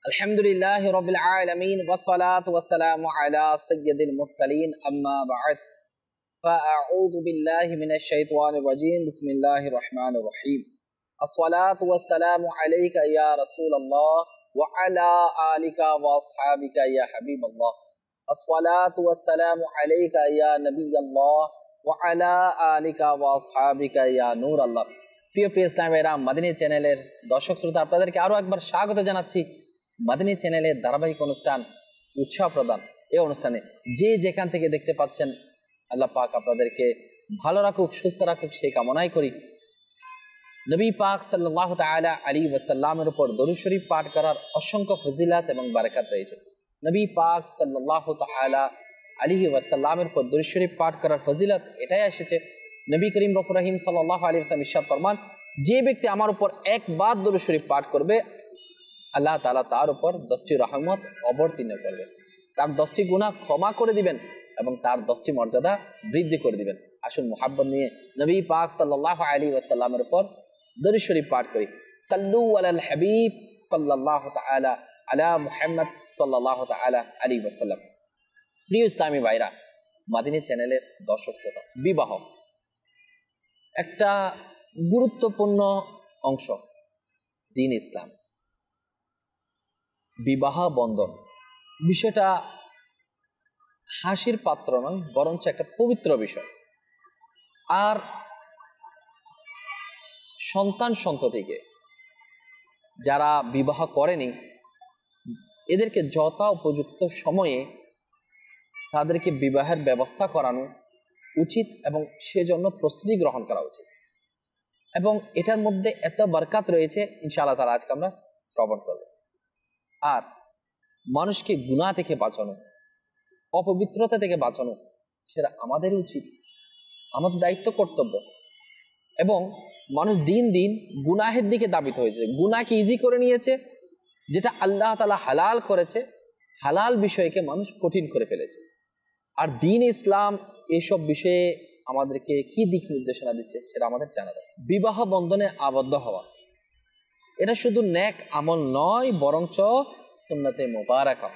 Alhamdulillahi Rabbil Alameen wassalatu wassalamu ala sayyidil mursaleen amma ba'd fa'a'udhu billahi minash shaitanir rajim bismillahir rahmanir rahim as-salatu wassalamu alayka ya Rasulallah wa ala alika wa ashabika ya Habiballah as-salatu wassalamu alayka ya Nabiyallah wa ala alika wa ashabika ya Nurallah প্রিয় ইসলামেরা মাদানী চ্যানেলের দর্শক শ্রোতা আপনাদেরকে আরো একবার স্বাগত জানাচ্ছি মাদানী চ্যানেলের ধারাবাহিক অনুষ্ঠান উৎসাহ প্রদান। এই অনুষ্ঠানে যে যেখান থেকে দেখতে পাচ্ছেন আল্লাহ পাক আপনাদেরকে ভালো রাখুক, সুস্থ রাখুক সেই কামনাই করি। নবী পাক সাল্লাল্লাহু তাআলা আলাইহি ওয়াসাল্লামের উপর দরুদ শরীফ পাঠ করার অসংখ্য ফজিলত এবং বারাকাত রয়েছে। নবী পাক সাল্লাল্লাহু তাআলা আলাইহি ওয়াসাল্লামের উপর দরুদ শরীফ পাঠ করার ফজিলত এটাই এসেছে, নবী করিম রফুর রহিম সাল্লাল্লাহু আলাইহি ওয়াসাল্লাম ইরশাদ ফরমান, যে ব্যক্তি আমার উপর একবার দরুদ শরীফ পাঠ করবে আল্লাহ তাআলা তার উপর 10টি রহমত অবতীর্ণ করবেন, তার 10টি গুনাহ ক্ষমা করে দিবেন এবং তার 10টি মর্যাদা বৃদ্ধি করে দিবেন। আসুন মুহাব্বত নিয়ে নবী পাক সাল্লাল্লাহু আলাইহি ওয়াসাল্লামের উপর দরুদ শরীফ পাঠ করি। সাল্লু আলাল হাবিব সাল্লাল্লাহু তাআলা আলা মুহাম্মদ সাল্লাল্লাহু তাআলা আলাইহি ওয়াসাল্লাম। প্রিয় ইসলামী ভাইরা, মাদানী চ্যানেলের দর্শক শ্রোতা, বিবাহ একটা গুরুত্বপূর্ণ অংশ দ্বীন ইসলাম। বিবাহ বন্ধন বিষয়টা হাসির পাত্র নয়, বরঞ্চ একটা পবিত্র বিষয়। আর সন্তান সন্ততিকে যারা বিবাহ করেনি এদেরকে যথা উপযুক্ত সময়ে তাদেরকে বিবাহের ব্যবস্থা করানো উচিত এবং সেজন্য প্রস্তুতি গ্রহণ করা উচিত। এবং এটার মধ্যে এত বরকত রয়েছে, ইনশাআল্লাহ তাআলা আজকে আমরা শ্রবণ করব। আর মানুষকে গুনাহ থেকে বাঁচানো, অপবিত্রতা থেকে বাঁচানো সেটা আমাদের উচিত, আমাদের দায়িত্ব, কর্তব্য। এবং মানুষ দিন দিন গুনাহের দিকে ধাবিত হয়েছে, গুনাহকে ইজি করে নিয়েছে। যেটা আল্লাহ তাআলা হালাল করেছে, হালাল বিষয়কে মানুষ কঠিন করে ফেলেছে। আর দ্বীন ইসলাম এইসব বিষয়ে আমাদেরকে কি দিক নির্দেশনা দিচ্ছে সেটা আমাদের জানা দরকার। বিবাহ বন্ধনে আবদ্ধ হওয়া এটা শুধু নেক আমল নয়, বরঞ্চ সুন্নতে মুবারাকা।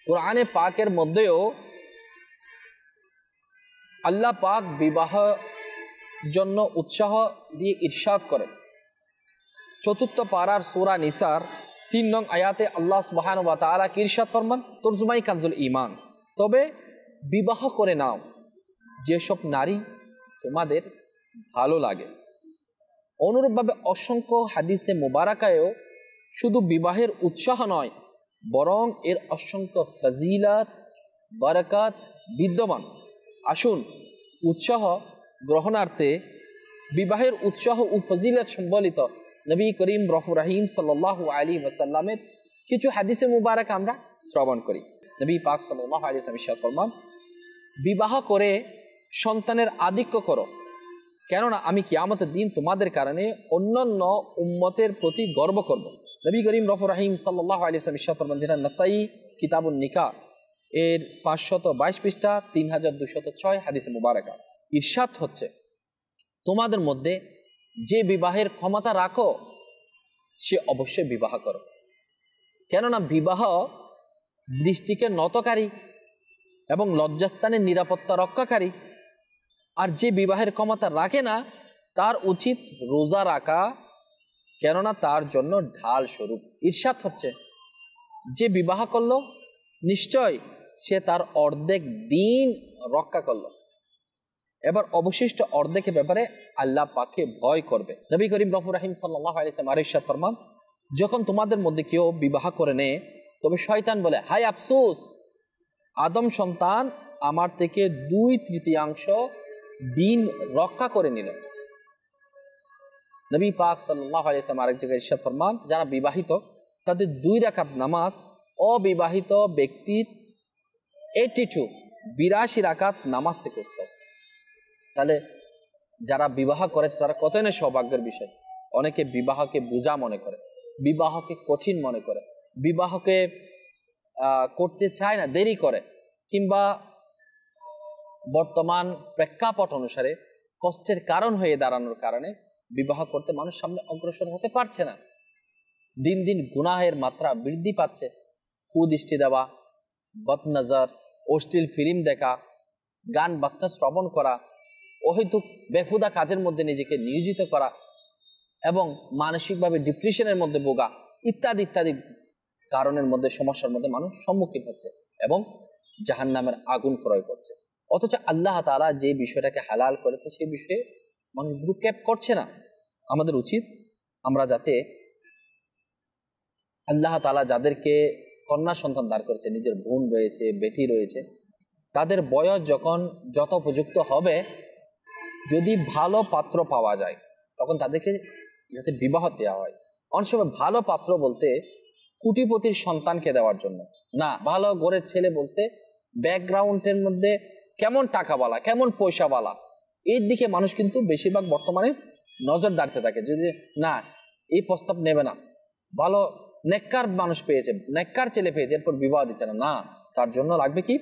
কোরআনে পাকের মধ্যেও আল্লাহ পাক বিবাহ জন্য উৎসাহ দিয়ে ইরশাদ করেন। ৪র্থ পারার সূরা নিসার ৩ নং আয়াতে আল্লাহ সুবহানাহু ওয়া তাআলা কি ইরশাদ ফরমান, তরজমায়ে কানজুল ঈমান, তবে বিবাহ করে নাও যেসব নারী তোমাদের ভালো লাগে। অনুরূপভাবে অসংখ্য হাদিসে মুবারাকায়ও শুধু বিবাহের উৎসাহ নয়, বরং এর অসংখ্য ফজিলত বারাকাত বিদ্যমান। আসুন উৎসাহ গ্রহণার্থে বিবাহের উৎসাহ ও ফজিলত সম্বলিত নবী করিম রফুর রহিম সাল্লাল্লাহু আলাইহি ওয়াসাল্লামের কিছু হাদিসে মুবারাক আমরা শ্রবণ করি। নবী পাক সাল্লাল্লাহু আলাইহি ওয়াসাল্লাম ইরশাদ ফরমান, বিবাহ করে সন্তানের আধিক্য করো, কেননা আমি কিয়ামতের দিন তোমাদের কারণে অন্যান্য উম্মতের প্রতি গর্ব করব। নবী করিম রফুর রহিম সাল্লাল্লাহু আলাইহি ওয়াসাল্লাম ইরশাদ ফরমান, যেটা নাসাই কিতাবুন নিকাহ এর 522 পৃষ্ঠা 3206 হাদিসে মুবারাকা। ইরশাদ হচ্ছে, তোমাদের মধ্যে যে বিবাহের ক্ষমতা রাখো সে অবশ্যই বিবাহ করো, কেননা বিবাহ দৃষ্টিকে নতকারী এবং লজ্জাস্থানের নিরাপত্তা রক্ষাকারী। আর যে বিবাহের ক্ষমতা রাখে না তার উচিত রোজা রাখা, কেননা তার জন্য ঢাল স্বরূপ। ইরশাদ হচ্ছে, যে বিবাহ করলো নিশ্চয় সে তার অর্ধেক দিন রক্ষা করলো, এবার অবশিষ্ট অর্ধেকের ব্যাপারে আল্লাহ পাককে ভয় করবে। নবী করিম রফুর রহিম সাল্লাল্লাহু আলাইহি ওয়াসাল্লাম ইরশাদ ফরমান, যখন তোমাদের মধ্যে কেউ বিবাহ করে নেয় তবে শয়তান বলে, হায় আফসোস, আদম সন্তান আমার থেকে 2/3 দিন রক্ষা করে নিল। নবী পাক সাল্লাল্লাহু আলাইহি ওয়াসাল্লাম আরেক জায়গায় ইরশাদ ফরমান, যারা বিবাহিত তাদের 2 রাকাত নামাজ অবিবাহিত ব্যক্তির 82 রাকাত নামাজ থেকে উত্তম। তাহলে যারা বিবাহ করেছে তারা কতই না সৌভাগ্যের বিষয়। অনেকে বিবাহকে বোঝা মনে করে, বিবাহকে কঠিন মনে করে, বিবাহকে করতে চায় না, দেরি করে, কিংবা বর্তমান প্রেক্ষাপট অনুসারে কষ্টের কারণ হয়ে দাঁড়ানোর কারণে বিবাহ করতে মানুষ সামনে অগ্রসর হতে পারছে না। দিন দিন গুনাহের মাত্রা বৃদ্ধি পাচ্ছে। কুদৃষ্টি দেওয়া, বদনজর, অশ্লীল ফিল্ম দেখা, গান বাজনা শ্রবণ করা, অহেতুক বেহুদা কাজের মধ্যে নিজেকে নিয়োজিত করা এবং মানসিকভাবে ডিপ্রেশনের মধ্যে ভোগা ইত্যাদি ইত্যাদি কারণের মধ্যে, সমস্যার মধ্যে মানুষ সম্মুখীন হচ্ছে এবং জাহান্নামের আগুন ক্রয় করছে। অথচ আল্লাহ তাআলা যে বিষয়টাকে হালাল করেছে সেই বিষয়ে মানুষ ভ্রুক্ষেপ করছে না। আমাদের উচিত আমরা যাতে আল্লাহ তাআলা যাদেরকে কন্যা সন্তান দান করেছে, নিজের বোন রয়েছে, বেটি রয়েছে, তাদের বয়স যখন যত উপযুক্ত হবে, যদি ভালো পাত্র পাওয়া যায় তখন তাদেরকে যাতে বিবাহ দেওয়া হয়। অনেক সময় ভালো পাত্র বলতে কোটিপতির সন্তানকে দেওয়ার জন্য না, ভালো ঘরের ছেলে বলতে ব্যাকগ্রাউন্ডের মধ্যে কেমন টাকাওয়ালা, কেমন পয়সাওয়ালা, এর দিকে মানুষ কিন্তু বেশিরভাগ বর্তমানে নজর দাঁড়িয়ে থাকে। যদি না এই প্রস্তাব নেবে না, ভালো নেককার মানুষ পেয়েছে, নেককার ছেলে পেয়েছে, এরপর বিবাহ দিচ্ছে না, না, তার জন্য লাগবে কি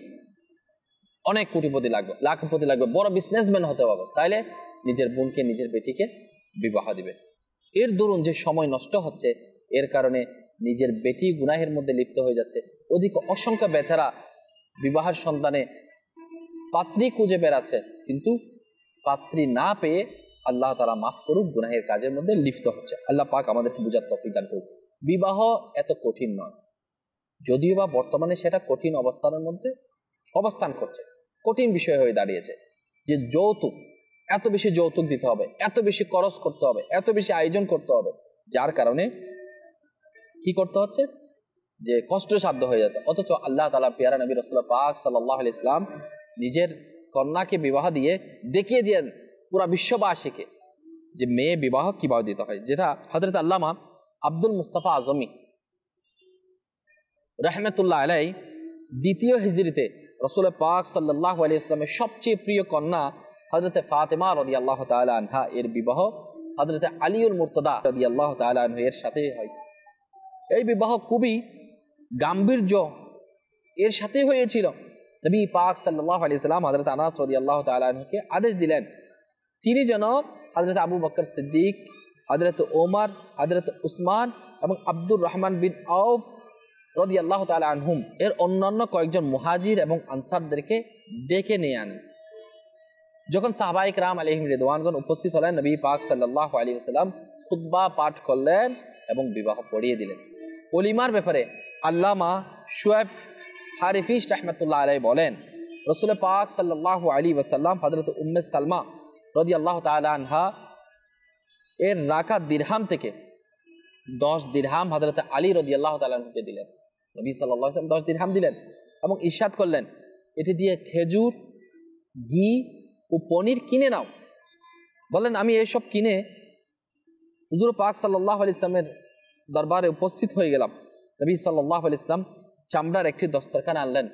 অনেক কোটিপতি লাগবে, লাখপতি লাগবে, বড় বিজনেসম্যান হতে হবে, তাইলে নিজের বোনকে নিজের বেটিকে বিবাহ দিবে। এর দরুন যে সময় নষ্ট হচ্ছে, এর কারণে নিজের বেটি গুনাহের মধ্যে লিপ্ত হয়ে যাচ্ছে। ওদিকে অসংখ্য বেচারা বিবাহের সন্তানে পাত্রী খুঁজে বেড়াচ্ছে, কিন্তু পাত্রী না পেয়ে আল্লাহ তাআলা মাফ করুক গুনাহের কাজের মধ্যে লিপ্ত হচ্ছে। আল্লাহ পাক আমাদেরকে বুঝার তৌফিক দান করুক। বিবাহ এত কঠিন নয়, যদিও বা বর্তমানে সেটা কঠিন অবস্থানের মধ্যে অবস্থান করছে, কঠিন বিষয় হয়ে দাঁড়িয়েছে। যে যৌতুক, এত বেশি যৌতুক দিতে হবে, এত বেশি খরচ করতে হবে, এত বেশি আয়োজন করতে হবে, যার কারণে কি করতে হচ্ছে যে কষ্টসাধ্য হয়ে যেত। অথচ আল্লাহ তাআলা পিয়ারা নবী রাসূলুল্লাহ পাক সাল্লাল্লাহু আলাইহি ওয়াসাল্লাম নিজের কন্যাকে বিবাহ দিয়ে দেখিয়ে দিয়েন পুরা বিশ্ববাসীকে যে মেয়ে বিবাহ কিভাবে দিতে হয়, যেটা হযরত আল্লামা আব্দুল মুস্তাফা আজমি রাহমাতুল্লাহ আলাইহি দ্বিতীয় হিজরিতে রাসূল পাক সাল্লাল্লাহু আলাইহি ওয়াসাল্লামের সবচেয়ে প্রিয় কন্যা হযরত ফাতেমা রাদিয়াল্লাহু তাআলা আনহা এর বিবাহ হযরত আলীউল মুর্তদা রাদিয়াল্লাহু তাআলা আনহু এর সাথে হয়। এই বিবাহ খুবই গাম্ভীর্য এর সাথে হয়েছিল। নবী পাক সাল্লাল্লাহু আলাইহি ওয়াসাল্লাম হযরত আনাস রাদিয়াল্লাহু তাআলা আনহুকে আদেশ দিলেন তিনি যেন হযরত আবু বকর সিদ্দিক, হযরত ওমর, হযরত উসমান এবং আব্দুর রহমান বিন আউফ রাদিয়াল্লাহু তাআলা আনহুম এর অন্যান্য কয়েকজন মুহাজির এবং আনসারদেরকে ডেকে নিয়ে আনেন। যখন সাহাবায়ে কেরাম আলাইহিম রিদওয়ানগণ উপস্থিত হলেন, নবী পাক সাল্লাল্লাহু আলাইহি ওয়াসাল্লাম খুতবা পাঠ করলেন এবং বিবাহ পড়িয়ে দিলেন। ওলিমার ব্যাপারে আল্লামা শুআইব হারিফি রাহমাতুল্লাহ আলাইহি বলেন, রাসূল পাক সাল্লাল্লাহু আলাইহি ওয়াসাল্লাম হযরত উম্মে সালমা রাদিয়াল্লাহু তাআলা আনহা এর রাকাত দিরহাম থেকে 10 দিরহাম হযরত আলী রাদিয়াল্লাহু তাআলা আনহুকে দিলেন। নবী সাল্লাল্লাহু আলাইহি ওয়াসাল্লাম 10 দিরহাম দিলেন এবং ইরশাদ করলেন, এটি দিয়ে খেজুর, ঘি ও পনির কিনে নাও। বলেন আমি এসব কিনে হুজুর পাক সাল্লাল্লাহু আলাইহি ওয়াসাল্লামের দরবারে উপস্থিত হয়ে গেলাম। নবী সাল্লাল্লাহু আলাইহি ওয়াসাল্লাম চামড়ার একটি দস্তরখানা আনলেন,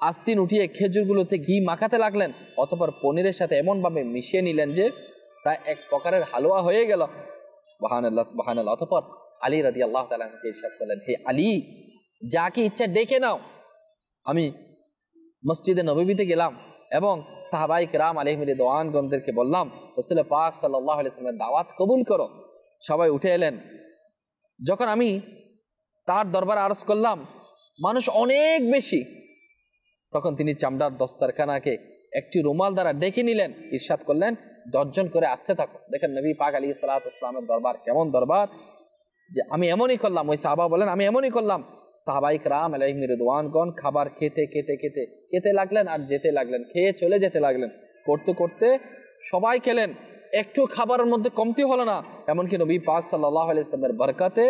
আস্তিন উঠিয়ে খেজুরগুলোতে ঘি মাখাতে লাগলেন, অতঃপর পনিরের সাথে এমনভাবে মিশিয়ে নিলেন যে প্রায় এক প্রকারের হালুয়া হয়ে গেল। সুবহানাল্লাহ সুবহানাল্লাহ। অতঃপর আলী রাদিয়াল্লাহু তাআলা আনহুকে ইরশাদ করলেন, হে আলী, যাকে ইচ্ছা ডেকে নাও। আমি মসজিদে নববীতে গেলাম এবং সাহাবায়ে কেরাম আলাইহিম রিদওয়ানগণদেরকে বললাম, রাসূল পাক সাল্লাল্লাহু আলাইহি ওয়াসাল্লামের দাওয়াত কবুল করো। সবাই উঠে এলেন। যখন আমি তার দরবারে আরজ করলাম মানুষ অনেক বেশি, তখন তিনি চামড়ার দস্তরখানাকে একটি রুমাল দ্বারা ডেকে নিলেন, ইরশাদ করলেন, 10 জন করে আসতে থাকো। দেখেন নবী পাক আলাইহিস সালাতু ওয়াস সালামের দরবার কেমন দরবার, যে আমি এমনই করলাম। ওই সাহাবা বলেন আমি এমনই করলাম। সাহাবায়ে কেরাম আলাইহিম রিদওয়ানগণ খাবার খেতে লাগলেন আর যেতে লাগলেন, খেয়ে চলে যেতে লাগলেন। করতে করতে সবাই খেলেন, একটু খাবারের মধ্যে কমতি হলো না। এমনকি নবী পাক সাল্লাল্লাহু আলাইহি ওয়াসাল্লামের বরকতে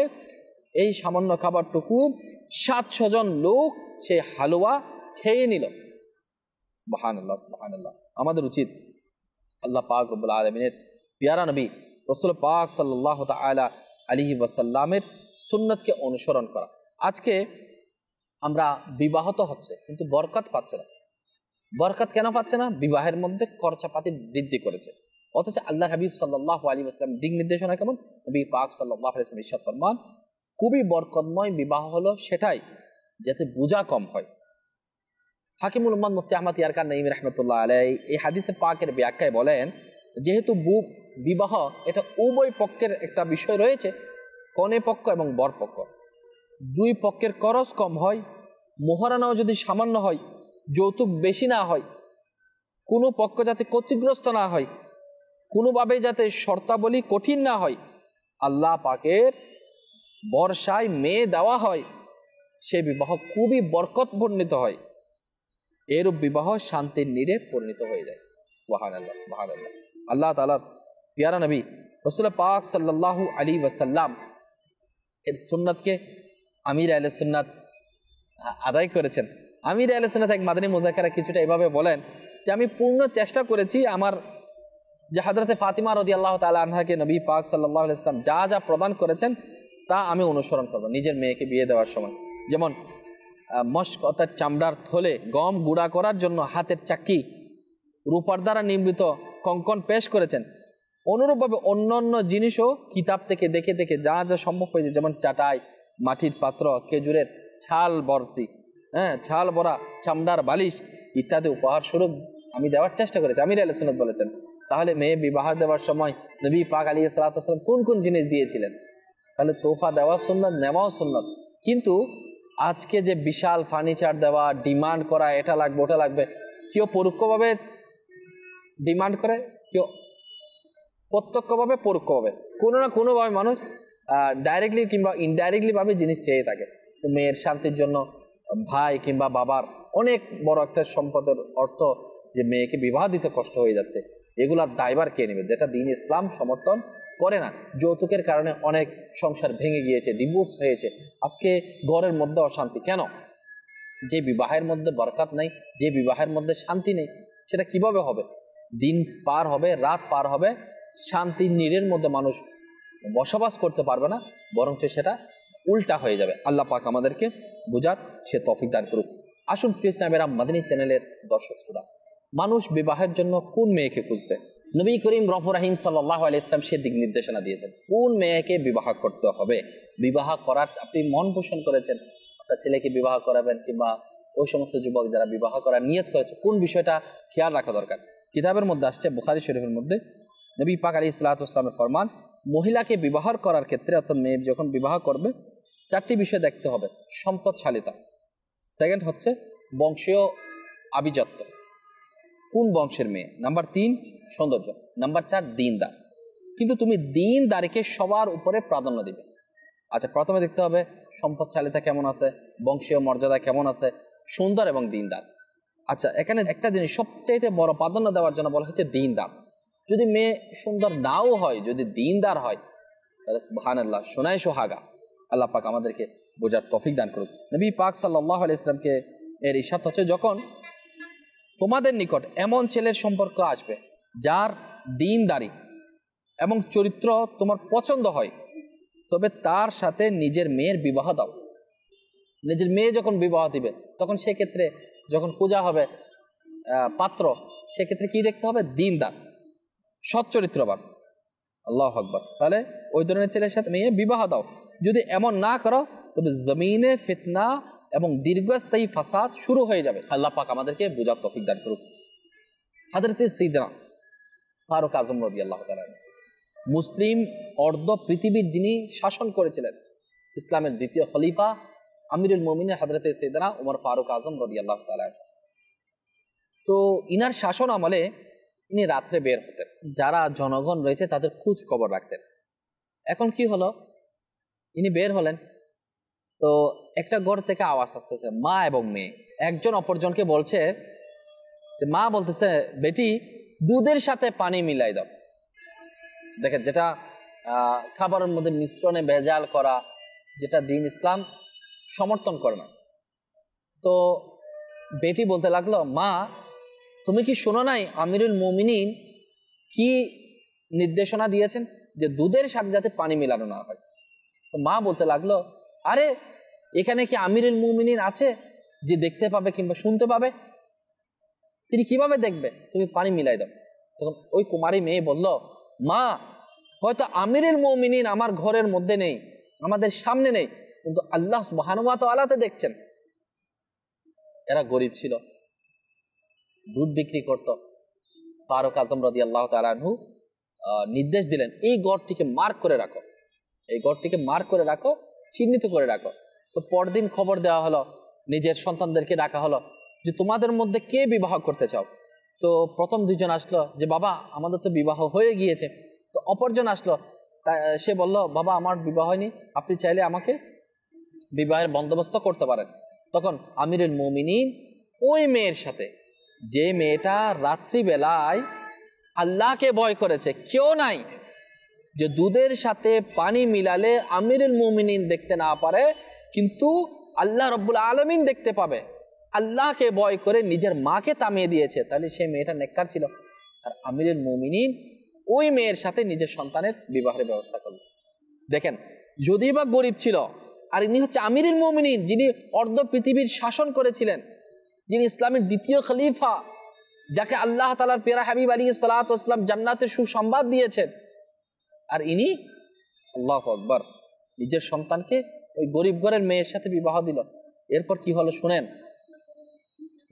এই সামান্য খাবারটুকু 700 জন লোক সেই হালুয়া খেয়ে নিল। সুবহানাল্লাহ সুবহানাল্লাহ। আমাদের উচিত আল্লাহ পাক রব্বুল আলামিনের পিয়ারা নবী রাসূল পাক সাল্লাল্লাহু তাআলা আলাইহি ওয়াসাল্লামের সুন্নতকে অনুসরণ করা। আজকে আমরা বিবাহত হচ্ছে কিন্তু বরকত পাচ্ছে না। বরকত কেন পাচ্ছে না? বিবাহের মধ্যে খরচাপাতি বৃদ্ধি করেছে। অথচ আল্লাহ হাবিব সাল্লাল্লাহু আলাইহি ওয়াসাল্লাম দিক নির্দেশনা কেমন? নবী পাক সাল্লাল্লাহু আলাইহি ওয়াসাল্লাম ইরশাদ ফরমান, খুবই বরকতময় বিবাহ হলো সেটাই যাতে বোঝা কম হয়। হাকিমুল উম্মাত মুফতি আহমদ ইয়ারকান নাঈমী রাহমাতুল্লাহ আলাইহি এই হাদিসে পাকের ব্যাখ্যায় বলেন, যেহেতু বিবাহ এটা উভয় পক্ষের একটা বিষয় রয়েছে, কনে পক্ষ এবং বর পক্ষ দুই পক্ষের খরচ কম হয়, মোহরানাও যদি সামান্য হয়, যৌতুক বেশি না হয়, কোনো পক্ষ যাতে ক্ষতিগ্রস্ত না হয়, কোনোভাবে যাতে শর্তাবলী কঠিন না হয়, আল্লাহ পাকের বর্ষায় মেয়ে দেওয়া হয়, সে বিবাহ খুবই বরকত বর্ণিত হয়। এরূপ বিবাহ শান্তির নীড়ে পরিণত হয়ে যায়। সুবহানাল্লাহ, সুবহানাল্লাহ। আল্লাহ তাআলার প্যারা নবী রাসূল পাক সাল্লাল্লাহু আলাইহি ওয়াসাল্লাম এর সুন্নাতকে আমির আহলে সুন্নাত আদায় করেছেন। আমির আহলে সুন্নাত এক মাদানী মুযাক্কারা কিছুটা এভাবে বলেন যে আমি পূর্ণ চেষ্টা করেছি আমার যে হযরতে ফাতিমা রাদিয়াল্লাহু তাআলা আনহাকে নবী পাক সাল্লাল্লাহু আলাইহি ওয়াসাল্লাম যা যা প্রদান করেছেন তা আমি অনুসরণ করব নিজের মেয়েকে বিয়ে দেওয়ার সময়। যেমন মশক অর্থাৎ চামড়ার থলে, গম গুঁড়া করার জন্য হাতের চাকি, রূপার দ্বারা নির্মিত কঙ্কন পেশ করেছেন। অনুরূপভাবে অন্যান্য জিনিসও কিতাব থেকে দেখে দেখে যা যা সম্ভব হয়েছে, যেমন চাটাই, মাটির পাত্র, খেজুরের ছাল ভর্তি, ছাল ভরা চামড়ার বালিশ ইত্যাদি উপহার স্বরূপ আমি দেওয়ার চেষ্টা করেছি, আমির আহলে সুন্নাত বলেছেন। তাহলে মেয়ে বিবাহ দেওয়ার সময় নবী পাক আলাইহিস সালাতু ওয়াস সালাম কোন কোন জিনিস দিয়েছিলেন? তাহলে তোফা দেওয়া সুন্নাত, নেওয়াও সুন্নাত। কিন্তু আজকে যে বিশাল ফার্নিচার দেওয়া, ডিমান্ড করা, এটা লাগবে ওটা লাগবে, কেউ পরোক্ষভাবে ডিমান্ড করে, কেউ প্রত্যক্ষভাবে পরোক্ষভাবে, কোনো না কোনোভাবে মানুষ ডাইরেক্টলি কিংবা ইনডাইরেক্টলি ভাবে জিনিস চেয়ে থাকে। তো মেয়ের শান্তির জন্য ভাই কিংবা বাবার অনেক বড় একটা সম্পদের অর্থ যে মেয়েকে বিবাহ দিতে কষ্ট হয়ে যাচ্ছে, এগুলার দায়ভার কে নেবে? যেটা দ্বীন ইসলাম সমর্থন করে না। যৌতুকের কারণে অনেক সংসার ভেঙে গিয়েছে, ডিভোর্স হয়েছে। আজকে ঘরের মধ্যে অশান্তি কেন? যে বিবাহের মধ্যে বরকত নেই, যে বিবাহের মধ্যে শান্তি নেই, সেটা কিভাবে হবে? দিন পার হবে, রাত পার হবে, শান্তির নীড়ের মধ্যে মানুষ বসবাস করতে পারবে না, বরঞ্চ সেটা উল্টা হয়ে যাবে। আল্লাহ পাক আমাদেরকে বুঝার সে তৌফিক দান করুক। আসুন প্রিয় ইসলামেরা মাদানী চ্যানেলের দর্শক শ্রোতা, মানুষ বিবাহের জন্য কোন মেয়েকে খুঁজবে? নবী করিম রফুর রাহিম সাল্লাল্লাহু আলাইহি ওয়াসাল্লাম সে দিক নির্দেশনা দিয়েছেন কোন মেয়েকে বিবাহ করতে হবে। বিবাহ করার আপনি মন পোষণ করেছেন, আপনার ছেলেকে বিবাহ করাবেন, কিংবা ওই সমস্ত যুবক যারা বিবাহ করার নিয়ত করেছে, কোন বিষয়টা খেয়াল রাখা দরকার? কিতাবের মধ্যে আসছে, বুখারী শরীফের মধ্যে নবী পাক আলাইহিস সালাতু ওয়াস সালামের ফরমান, মহিলাকে বিবাহ করার ক্ষেত্রে অর্থাৎ মেয়ে যখন বিবাহ করবে চারটি বিষয় দেখতে হবে। সম্পদশালিতা, সেকেন্ড হচ্ছে বংশীয় আভিজাত্য, কোন বংশের মেয়ে, নাম্বার 3 সৌন্দর্য, নাম্বার 4 দিনদার। কিন্তু তুমি দিনদারিকে সবার উপরে প্রাধান্য দিবে। আচ্ছা, প্রথমে দেখতে হবে সম্পদশালিতা কেমন আছে, বংশীয় মর্যাদা কেমন আছে, সুন্দর এবং দিনদার। আচ্ছা, এখানে একটা জিনিস সবচাইতে বড় প্রাধান্য দেওয়ার জন্য বলা হচ্ছে দিনদার। যদি মেয়ে সুন্দর নাও হয়, যদি দিনদার হয়, তাহলে সুবহানাল্লাহ, সোনায় সোহাগা। আল্লাহ পাক আমাদেরকে বোঝার তৌফিক দান করুক। নবী পাক সাল্লাল্লাহু আলাইহি ওয়াসাল্লামকে এর ইরশাদ হচ্ছে, যখন তোমাদের নিকট এমন ছেলের সম্পর্ক আসবে যার দিনদারি এবং চরিত্র তোমার পছন্দ হয়, তবে তার সাথে নিজের মেয়ের বিবাহ দাও। নিজের মেয়ে যখন বিবাহ দিবে, তখন সেক্ষেত্রে যখন পূজা হবে পাত্র, সেক্ষেত্রে কি দেখতে হবে? দিনদার, সৎ চরিত্রবান। আল্লাহু আকবার। তাহলে ওই ধরনের ছেলের সাথে মেয়ে বিবাহ দাও। যদি এমন না করো, তবে জমিনে ফিতনা এবং দীর্ঘস্থায়ী ফাসাদ শুরু হয়ে যাবে। আল্লাহ পাক আমাদেরকে বোঝার তৌফিক দান করুক। হযরতে সাইয়েদনা ফারুক আযম রাদিয়াল্লাহু তাআলা, মুসলিম অর্ধ পৃথিবীর যিনি শাসন করেছিলেন, ইসলামের দ্বিতীয় খলিফা আমিরুল মুমিনিন হযরতে সাইয়েদনা ওমর ফারুক আযম রাদিয়াল্লাহু তাআলা। তো ইনার শাসন আমলে ইনি রাত্রে বের হতেন, যারা জনগণ রয়েছে তাদের খোঁজ খবর রাখতেন। এখন কি হলো, ইনি বের হলেন, তো একটা ঘর থেকে আওয়াজ আসতেছে, মা এবং মেয়ে একজন অপরজনকে বলছে যে, মা বলতেছে, বেটি দুধের সাথে পানি মিলাই দাও। দেখেন, যেটা খাবারের মধ্যে মিশ্রণে ভেজাল করা, যেটা দ্বীন ইসলাম সমর্থন করে না। তো বেটি বলতে লাগলো, মা তুমি কি শোনো নাই আমিরুল মুমিনিন কি নির্দেশনা দিয়েছেন, যে দুধের সাথে যাতে পানি মিলানো না হয়? তো মা বলতে লাগলো, আরে এখানে কি আমিরুল মুমিনিন আছে যে দেখতে পাবে কিংবা শুনতে পাবে? তিনি কিভাবে দেখবে? তুমি পানি মিলাই দাও। তখন ওই কুমারী মেয়ে বলল, মা হয়তো আমিরুল মুমিনিন আমার ঘরের মধ্যে নেই, আমাদের সামনে নেই, কিন্তু আল্লাহ সুবহানাহু ওয়া তাআলাতে দেখছেন। এরা গরিব ছিল, দুধ বিক্রি করত। ফারুক আযম রাদিয়াল্লাহু তাআলা আনহু নির্দেশ দিলেন, এই ঘরটিকে মার্ক করে রাখো, এই ঘরটিকে মার্ক করে রাখো, চিহ্নিত করে রাখো। তো পরদিন খবর দেওয়া হলো, নিজের সন্তানদেরকে ডাকা হলো যে তোমাদের মধ্যে কে বিবাহ করতে চাও। তো প্রথম দুইজন আসলো যে বাবা আমাদের তো বিবাহ হয়ে গিয়েছে। তো অপরজন আসলো, সে বলল বাবা আমার বিবাহ হয়নি, আপনি চাইলে আমাকে বিবাহের বন্দোবস্ত করতে পারেন। তখন আমিরুল মুমিনিন ওই মেয়ের সাথে, যে মেয়েটা রাত্রিবেলায় আল্লাহকে ভয় করেছে, কেউ নাই যে দুধের সাথে পানি মিলালে আমিরুল মুমিনিন দেখতে না পারে কিন্তু আল্লাহ রব্বুল আলামিন দেখতে পাবে, আল্লাহকে ভয় করে নিজের মাকে থামিয়ে দিয়েছে, তাহলে সেই মেয়েটা নেককার ছিল। আর আমিরুল মুমিনিন ওই মেয়ের সাথে নিজের সন্তানের বিবাহের ব্যবস্থা করল। দেখেন, যদি বা গরিব ছিল, আর ইনি হচ্ছে আমিরুল মুমিনিন, যিনি অর্ধ পৃথিবীর শাসন করেছিলেন, যিনি ইসলামের দ্বিতীয় খলিফা, যাকে আল্লাহ তাআলার প্রিয় হাবিব আলাইহিস সালাতু ওয়াস সালাম জান্নাতের সুসংবাদ দিয়েছেন, আর ইনি আল্লাহু আকবার নিজের সন্তানকে ওই গরিব ঘরের মেয়ের সাথে বিবাহ দিল। এরপর কি হলো শুনেন,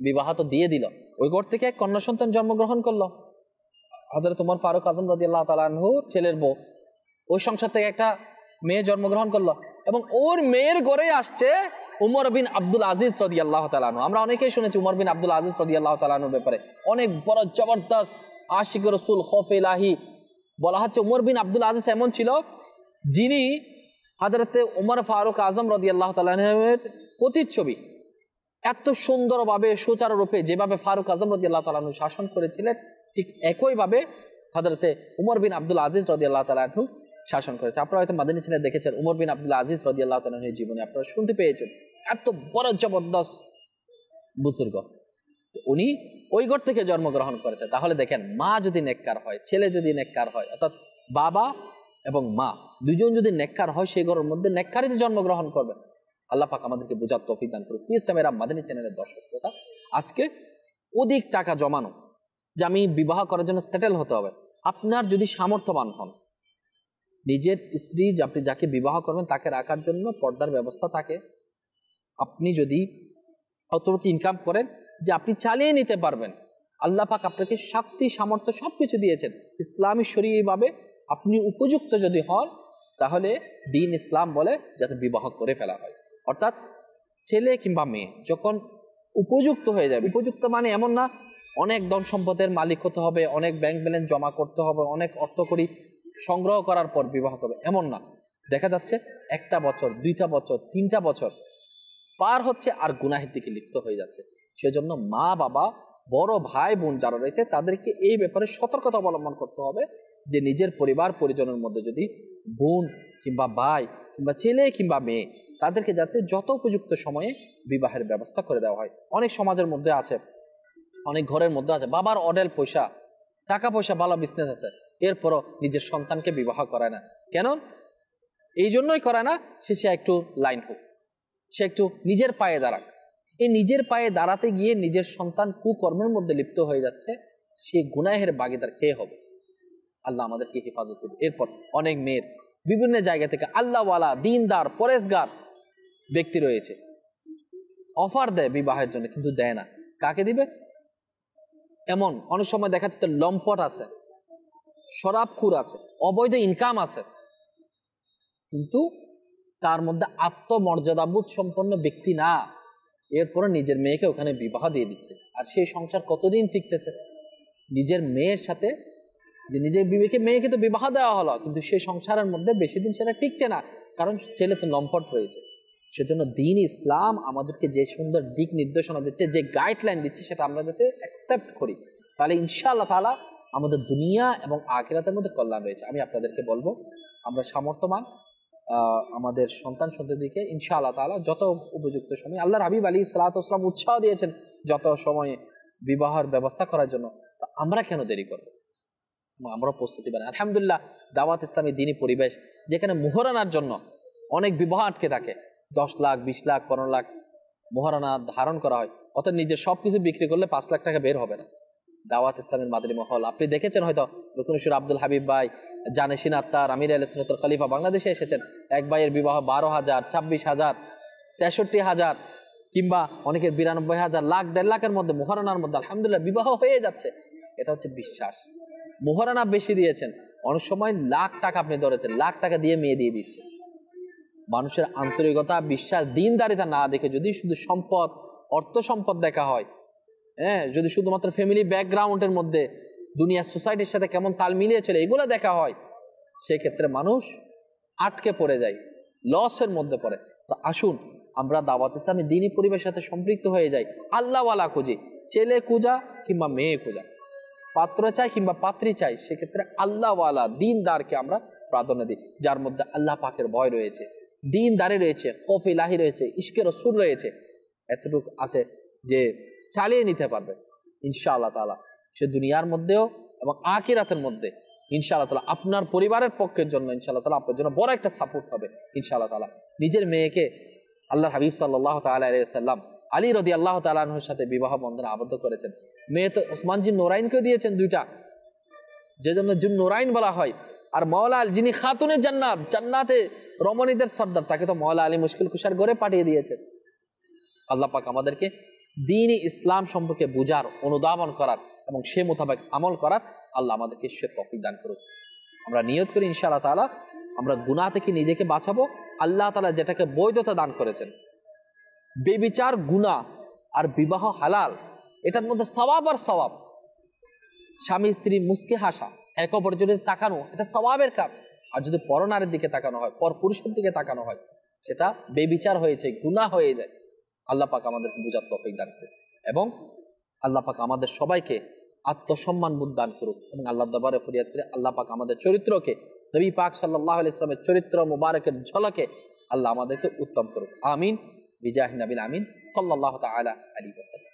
বিবাহ তো দিয়ে দিল, ওই ঘর থেকে এক কন্যা সন্তান জন্মগ্রহণ করলো, হযরত ওমর ফারুক আজম রাদিয়াল্লাহু তাআলা আনহু ছেলের বউ। ওই সংসার থেকে একটা মেয়ে জন্মগ্রহণ করলো এবং ওর মেয়ের ঘরে আসছে উমর বিন আব্দুল আজিজ রাদিয়াল্লাহু তাআলা আনহু। আমরা অনেকেই শুনেছি উমর বিন আব্দুল আজিজ রাদিয়াল্লাহু তাআলা আনহুর ব্যাপারে, অনেক বড় জবরদস্ত আশিক রাসূল, খৌফে ইলাহি। বলা হচ্ছে উমর বিন আব্দুল আজিজ এমন ছিল যিনি হযরত ওমর ফারুক আজম রাদিয়াল্লাহু তাআলা আনহুর প্রতিচ্ছবি। এত সুন্দরভাবে সুচারুরূপে যেভাবে ফারুক আজম রাদিয়াল্লাহু তাআলা আনহু শাসন করেছিলেন, ঠিক একইভাবে হযরতে উমর বিন আব্দুল আজিজ রাদিয়াল্লাহু তাআলা আনহু শাসন করেছে। আপনারা হয়তো মাদানী চ্যানেলে দেখেছেন উমর বিন আব্দুল আজিজ রাদিয়াল্লাহু তাআলা আনহুর জীবনে, আপনারা শুনতে পেয়েছেন এত বড় জবরদস্ত বুজুর্গ। তো উনি ওই ঘর থেকে জন্মগ্রহণ করেছে। তাহলে দেখেন, মা যদি নেককার হয়, ছেলে যদি নেককার হয়, অর্থাৎ বাবা এবং মা দুজন যদি নেককার হয়, সেই ঘরের মধ্যে নেককারই জন্মগ্রহণ করবে। আল্লাহ পাক আমাদেরকে বোঝার তৌফিক দান করুন। ইসলামের মাদানী চ্যানেলের দর্শক শ্রোতা, আজকে অধিক টাকা জমানো, যে আমি বিবাহ করার জন্য সেটেল হতে হবে, আপনার যদি সামর্থ্যবান হন, নিজের স্ত্রী আপনি যাকে বিবাহ করবেন তাকে রাখার জন্য পর্দার ব্যবস্থা থাকে, আপনি যদি অতটুকু ইনকাম করেন যে আপনি চালিয়ে নিতে পারবেন, আল্লাহ পাক আপনাকে শক্তি সামর্থ্য সবকিছু দিয়েছেন, ইসলামী শরীয়ভাবে আপনি উপযুক্ত যদি হন, তাহলে দ্বীন ইসলাম বলে যাতে বিবাহ করে ফেলা হয়। অর্থাৎ ছেলে কিংবা মেয়ে যখন উপযুক্ত হয়ে যাবে, উপযুক্ত মানে এমন না অনেক ধন সম্পদের মালিক হতে হবে, অনেক ব্যাংক ব্যালেন্স জমা করতে হবে, অনেক অর্থকড়ি সংগ্রহ করার পর বিবাহ করবে, এমন না। দেখা যাচ্ছে 1টা বছর, 2টা বছর, 3টা বছর পার হচ্ছে আর গুনাহের দিকে লিপ্ত হয়ে যাচ্ছে। সেজন্য মা বাবা, বড় ভাই বোন যারা রয়েছে তাদেরকে এই ব্যাপারে সতর্কতা অবলম্বন করতে হবে যে নিজের পরিবার পরিজনের মধ্যে যদি বোন কিংবা ভাই কিংবা ছেলে কিংবা মেয়ে, তাদেরকে যাতে যত উপযুক্ত সময়ে বিবাহের ব্যবস্থা করে দেওয়া হয়। অনেক সমাজের মধ্যে আছে, অনেক ঘরের মধ্যে আছে, বাবার অডেল পয়সা, টাকা পয়সা, ভালো বিজনেস আছে, এরপরও নিজের সন্তানকে বিবাহ করায় না। কেন? এই জন্যই করায় না, সে একটু লাইন হোক, সে একটু নিজের পায়ে দাঁড়াক। এই নিজের পায়ে দাঁড়াতে গিয়ে নিজের সন্তান কুকর্মের মধ্যে লিপ্ত হয়ে যাচ্ছে, সে গুনাহের ভাগীদার কে হবে? আল্লাহ আমাদেরকে হেফাজত করবে। এরপর অনেক মেয়ের বিভিন্ন জায়গা থেকে আল্লাহওয়ালা, দিনদার, পরেশগার ব্যক্তি রয়েছে, অফার দেয় বিবাহের জন্য কিন্তু দেয় না। কাকে দিবে? এমন অনেক সময় দেখা যাচ্ছে লম্পট আছে, শরাবখুর আছে, অবৈধ ইনকাম আছে, কিন্তু তার মধ্যে আত্মমর্যাদাবোধ সম্পন্ন ব্যক্তি না, এরপরে নিজের মেয়েকে ওখানে বিবাহ দিয়ে দিচ্ছে। আর সেই সংসার কতদিন টিকতেছে? নিজের মেয়ের সাথে, যে নিজের মেয়েকে তো বিবাহ দেওয়া হলো, কিন্তু সেই সংসারের মধ্যে বেশি দিন সেটা টিকছে না, কারণ ছেলে তো লম্পট রয়েছে। সেজন্য দ্বীন ইসলাম আমাদেরকে যে সুন্দর দিক নির্দেশনা দিচ্ছে, যে গাইডলাইন দিচ্ছে, সেটা আমরা যাতে অ্যাকসেপ্ট করি, তাহলে ইনশাআল্লাহ তাআলা আমাদের দুনিয়া এবং আখিরাতের মধ্যে কল্যাণ রয়েছে। আমি আপনাদেরকে বলবো, আমরা সামর্থ্যবান আমাদের সন্তান সন্ততিকে ইনশাআল্লাহ তাআলা যত উপযুক্ত সময়, আল্লাহর হাবিব আলাইহিস সালাতু ওয়াস সালাম উৎসাহ দিয়েছেন যত সময় বিবাহের ব্যবস্থা করার জন্য, তো আমরা কেন দেরি করব? আমরা প্রস্তুতি বানাই। আলহামদুলিল্লাহ, দাওয়াত ইসলামী দ্বীনি পরিবেশ, যেখানে মুহরানার জন্য অনেক বিবাহ আটকে থাকে, 10 লাখ, 20 লাখ, 15 লাখ মুহরানা ধারণ করা হয়, অর্থাৎ নিজের সবকিছু বিক্রি করলে 5 লাখ টাকা বের হবে না। দাওয়াত ইসলামের মাদানী মহল, আপনি দেখেছেন হয়তো, রুকনুশুর আব্দুল হাবিব ভাই, জানেশিন আত্মার, আমির আহলে সুন্নাতুল খলিফা বাংলাদেশে এসেছেন। এক ভাইয়ের বিবাহ 12,000, 26,000, 63,000, কিংবা অনেকের 92,000, লাখ, 1.5 লাখের মধ্যে মুহরানার মধ্যে আলহামদুলিল্লাহ বিবাহ হয়ে যাচ্ছে। এটা হচ্ছে বিশ্বাস। মুহরানা বেশি দিয়েছেন, অনেক সময় লাখ টাকা আপনি ধরেছেন, লাখ টাকা দিয়ে মেয়ে দিয়ে দিচ্ছে। মানুষের আন্তরিকতা, বিশ্বাস, দিনদারিতা না দেখে যদি শুধু সম্পদ, অর্থ সম্পদ দেখা হয়, হ্যাঁ, যদি শুধুমাত্র ফ্যামিলি ব্যাকগ্রাউন্ডের মধ্যে দুনিয়া সোসাইটির সাথে কেমন তাল মিলিয়ে চলে এগুলো দেখা হয়, সেক্ষেত্রে মানুষ আটকে পড়ে যায়, লসের মধ্যে পড়ে। তো আসুন আমরা দাওয়াত ইসলামী দ্বীনি পরিবেশের সাথে সম্পৃক্ত হয়ে যাই, আল্লাহওয়ালা খুঁজি, ছেলে খুঁজা কিংবা মেয়ে খুঁজা, পাত্র চাই কিংবা পাত্রী চাই, সেক্ষেত্রে আল্লাহওয়ালা দিনদারকে আমরা প্রাধান্য দিই, যার মধ্যে আল্লাহ পাকের ভয় রয়েছে, দিনদারি রয়েছে, খৌফ ইলাহি রয়েছে, ইশকে রসুল রয়েছে, এতটুকু আছে যে চালিয়ে নিতে পারবে ইনশাআল্লাহ তাআলা। সে দুনিয়ার মধ্যেও এবং আখিরাতের মধ্যে ইনশাআল্লাহ তাআলা আপনার পরিবারের পক্ষের জন্য ইনশাআল্লাহ তাআলা আপনার জন্য বড় একটা সাপোর্ট হবে ইনশাআল্লাহ তাআলা। নিজের মেয়েকে আল্লাহর হাবিব সাল্লাল্লাহু তাআলা আলাইহি ওয়াসাল্লাম আলী রাদিয়াল্লাহু তাআলা আনহুর সাথে বিবাহ বন্ধনে আবদ্ধ করেছেন। মেয়ে তো ওসমান জিন নুরাইনকে দিয়েছেন দুইটা, যে জন্য জিন নুরাইন বলা হয়। আর মাওলা যিনি খাতুনে জান্নাত, জান্নাতে রমণীদের সর্দার, তাকে তো মাওলা আলী মুশকিল কুশার ঘরে পাঠিয়ে দিয়েছেন। আল্লাহ পাক আমাদেরকে দ্বীন ইসলাম সম্পর্কে বুঝার, অনুধাবন করার এবং সে মোতাবেক আমল করার আল্লাহ আমাদেরকে সে তৌফিক দান করুক। আমরা নিয়ত করি ইনশাআল্লাহ তাআলা আমরা গুনাহ থেকে নিজেকে বাঁচাবো। আল্লাহ তাআলা যেটাকে বৈধতা দান করেছেন, বেবিচার গুনাহ আর বিবাহ হালাল, এটার মধ্যে সওয়াব আর সওয়াব। স্বামী স্ত্রী মুস্কি হাসা, এক অপরের দিকে তাকানো, এটা সওয়াবের কাজ। আর যদি পরনারীর দিকে তাকানো হয়, পর পুরুষের দিকে তাকানো হয়, সেটা বেবিচার হয়েছে, গুনাহ হয়ে যায়। আল্লাহ পাক আমাদেরকে বুঝার তৌফিক দান করুক এবং আল্লাহ পাক আমাদের সবাইকে আত্মসম্মান বোধ দান করুক এবং আল্লাহ দরবারে ফরিয়াদ করে আল্লাহ পাক আমাদের চরিত্রকে নবী পাক সাল্লাল্লাহু আলাইহি ওয়াসাল্লামের চরিত্র মুবারকের ঝলকে আল্লাহ আমাদেরকে উত্তম করুক। আমিন বিজাহি নবিল আমিন সাল্লাল্লাহু তাআলা আলাইহি ওয়াসাল্লাম।